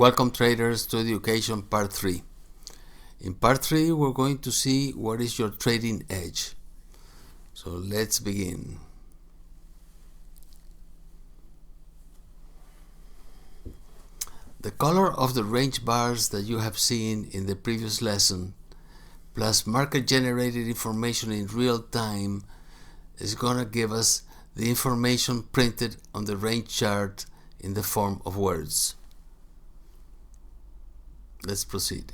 Welcome traders to Education Part 3. In Part 3 we're going to see what is your trading edge. So let's begin. The color of the range bars that you have seen in the previous lesson plus market generated information in real time is going to give us the information printed on the range chart in the form of words. Let's proceed.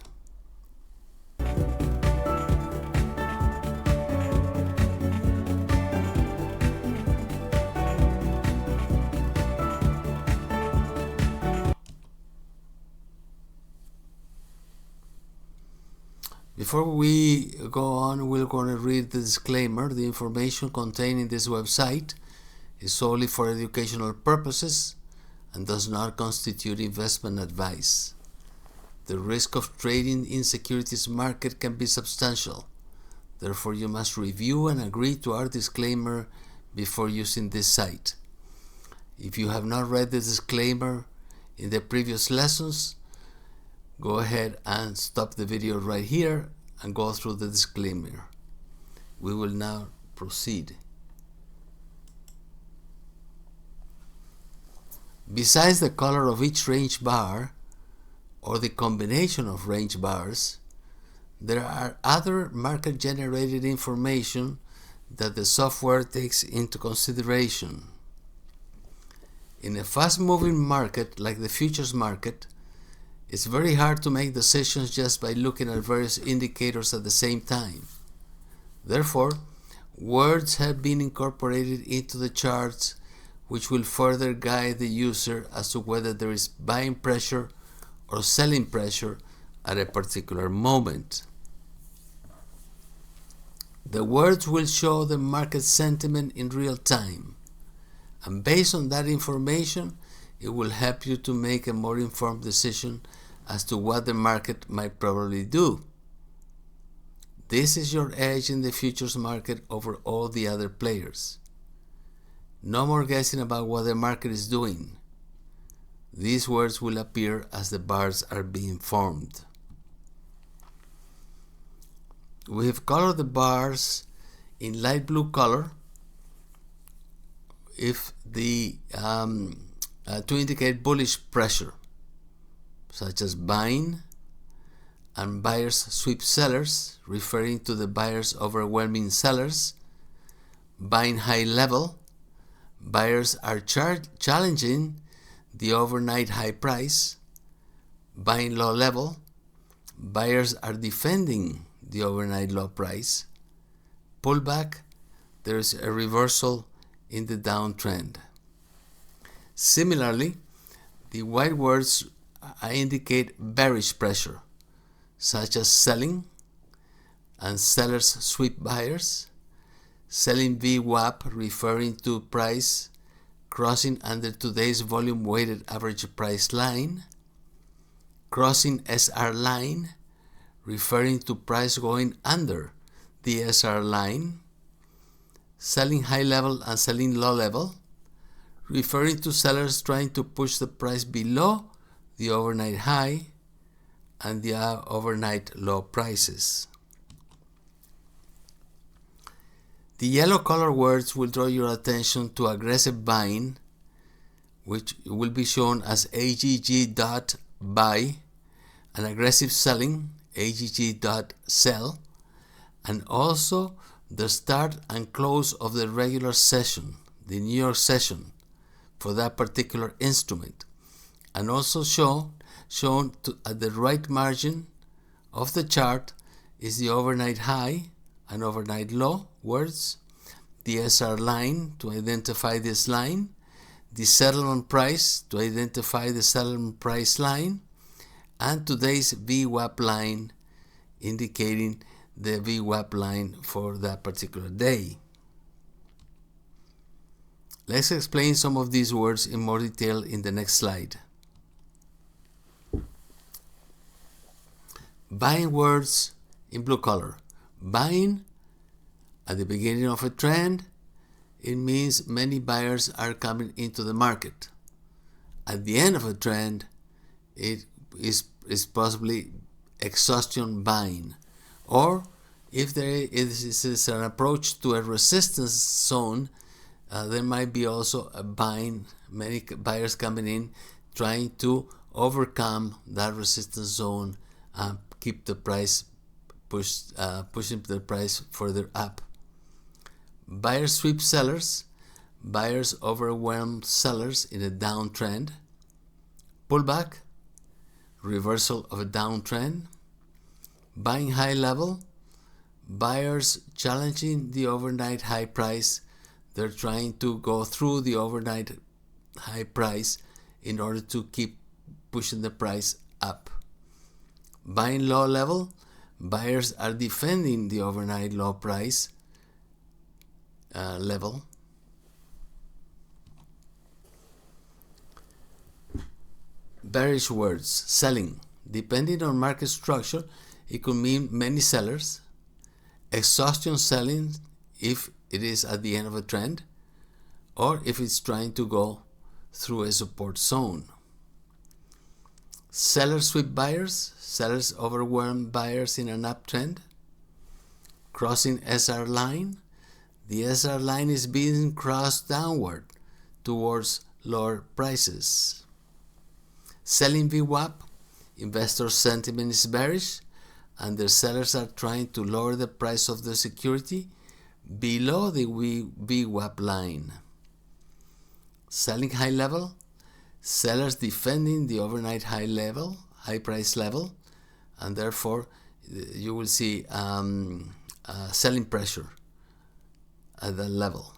Before we go on, we're going to read the disclaimer. The information contained in this website is solely for educational purposes and does not constitute investment advice. The risk of trading in securities market can be substantial. Therefore, you must review and agree to our disclaimer before using this site. If you have not read the disclaimer in the previous lessons, go ahead and stop the video right here and go through the disclaimer. We will now proceed. Besides the color of each range bar, or the combination of range bars, there are other market-generated information that the software takes into consideration. In a fast-moving market like the futures market, it's very hard to make decisions just by looking at various indicators at the same time. Therefore, words have been incorporated into the charts which will further guide the user as to whether there is buying pressure or selling pressure at a particular moment. The words will show the market sentiment in real time, and based on that information, it will help you to make a more informed decision as to what the market might probably do. This is your edge in the futures market over all the other players. No more guessing about what the market is doing. These words will appear as the bars are being formed. We have colored the bars in light blue color if to indicate bullish pressure, such as buying, and buyers sweep sellers, referring to the buyers overwhelming sellers. Buying high level, buyers are challenging the overnight high price. Buying low level, buyers are defending the overnight low price. Pullback, there is a reversal in the downtrend. Similarly, the white words indicate bearish pressure, such as selling and sellers sweep buyers. Selling VWAP, referring to price crossing under today's volume weighted average price line. Crossing SR line, referring to price going under the SR line. Selling high level and selling low level, referring to sellers trying to push the price below the overnight high and the overnight low prices. The yellow color words will draw your attention to aggressive buying, which will be shown as AGG.buy, and aggressive selling, AGG.sell, and also the start and close of the regular session, the New York session, for that particular instrument, and also shown at the right margin of the chart is the overnight high and overnight low words, the SR line to identify this line, the settlement price to identify the settlement price line, and today's VWAP line indicating the VWAP line for that particular day. Let's explain some of these words in more detail in the next slide. Buying words in blue color. Buying at the beginning of a trend, it means many buyers are coming into the market. At the end of a trend, it is possibly exhaustion buying, or if there is an approach to a resistance zone, there might be also a buying, many buyers coming in trying to overcome that resistance zone and keep the price pushing the price further up. Buyers sweep sellers. Buyers overwhelm sellers in a downtrend. Pullback, reversal of a downtrend. Buying high level. Buyers challenging the overnight high price. They're trying to go through the overnight high price in order to keep pushing the price up. Buying low level. Buyers are defending the overnight low price level. Bearish words. Selling. Depending on market structure, it could mean many sellers. Exhaustion selling if it is at the end of a trend, or if it's trying to go through a support zone. Sellers sweep buyers. Sellers overwhelm buyers in an uptrend. Crossing SR line. The SR line is being crossed downward towards lower prices. Selling VWAP. Investor sentiment is bearish, and the sellers are trying to lower the price of the security below the VWAP line. Selling high level. Sellers defending the overnight high price level, and therefore you will see selling pressure at that level.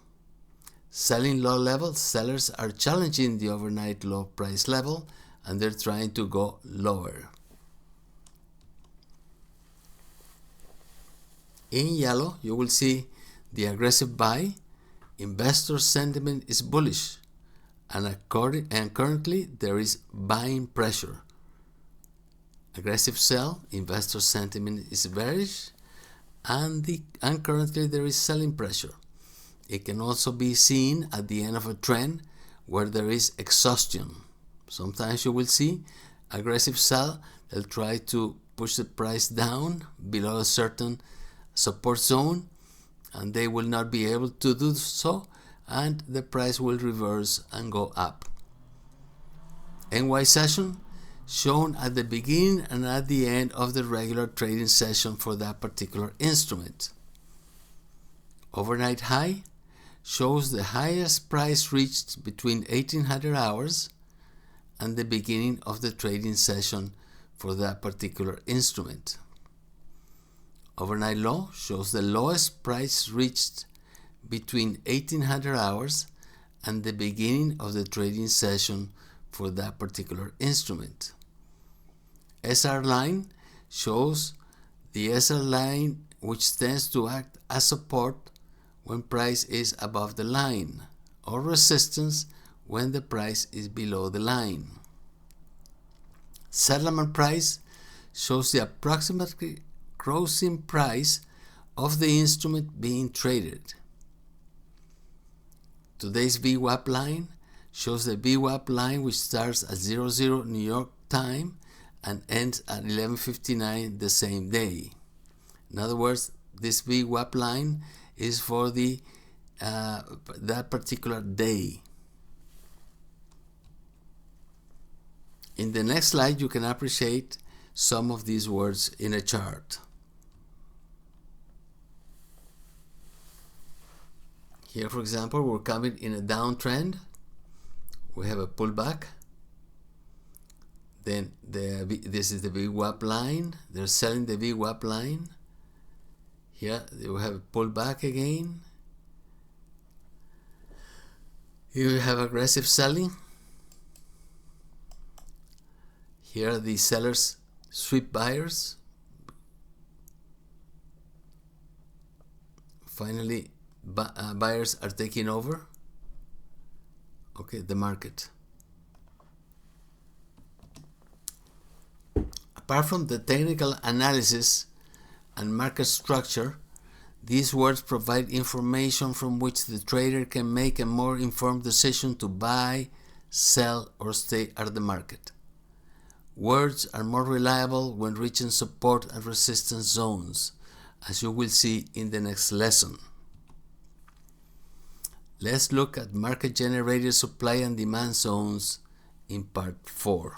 Selling low level. Sellers are challenging the overnight low price level, and they're trying to go lower. In yellow, you will see the aggressive buy. Investor sentiment is bullish, and currently there is buying pressure. Aggressive sell. Investor sentiment is bearish, and currently there is selling pressure. It can also be seen at the end of a trend where there is exhaustion. Sometimes you will see aggressive sell. They'll try to push the price down below a certain support zone, and they will not be able to do so, and the price will reverse and go up. NY session shown at the beginning and at the end of the regular trading session for that particular instrument. Overnight high shows the highest price reached between 1800 hours and the beginning of the trading session for that particular instrument. Overnight low shows the lowest price reached between 1800 hours and the beginning of the trading session for that particular instrument. SR line shows the SR line, which tends to act as support when price is above the line, or resistance when the price is below the line. Settlement price shows the approximate closing price of the instrument being traded. Today's VWAP line shows the VWAP line, which starts at 00 New York time and ends at 11:59 the same day. In other words, this VWAP line is for the that particular day. In the next slide, you can appreciate some of these words in a chart. Here, for example, we're coming in a downtrend. We have a pullback. Then this is the VWAP line. They're selling the VWAP line. Here we have a pullback again. Here we have aggressive selling. Here the sellers sweep buyers. Finally, buyers are taking over. Okay, the market. Apart from the technical analysis and market structure, these words provide information from which the trader can make a more informed decision to buy, sell, or stay at the market. Words are more reliable when reaching support and resistance zones, as you will see in the next lesson. Let's look at market-generated supply and demand zones in part 4.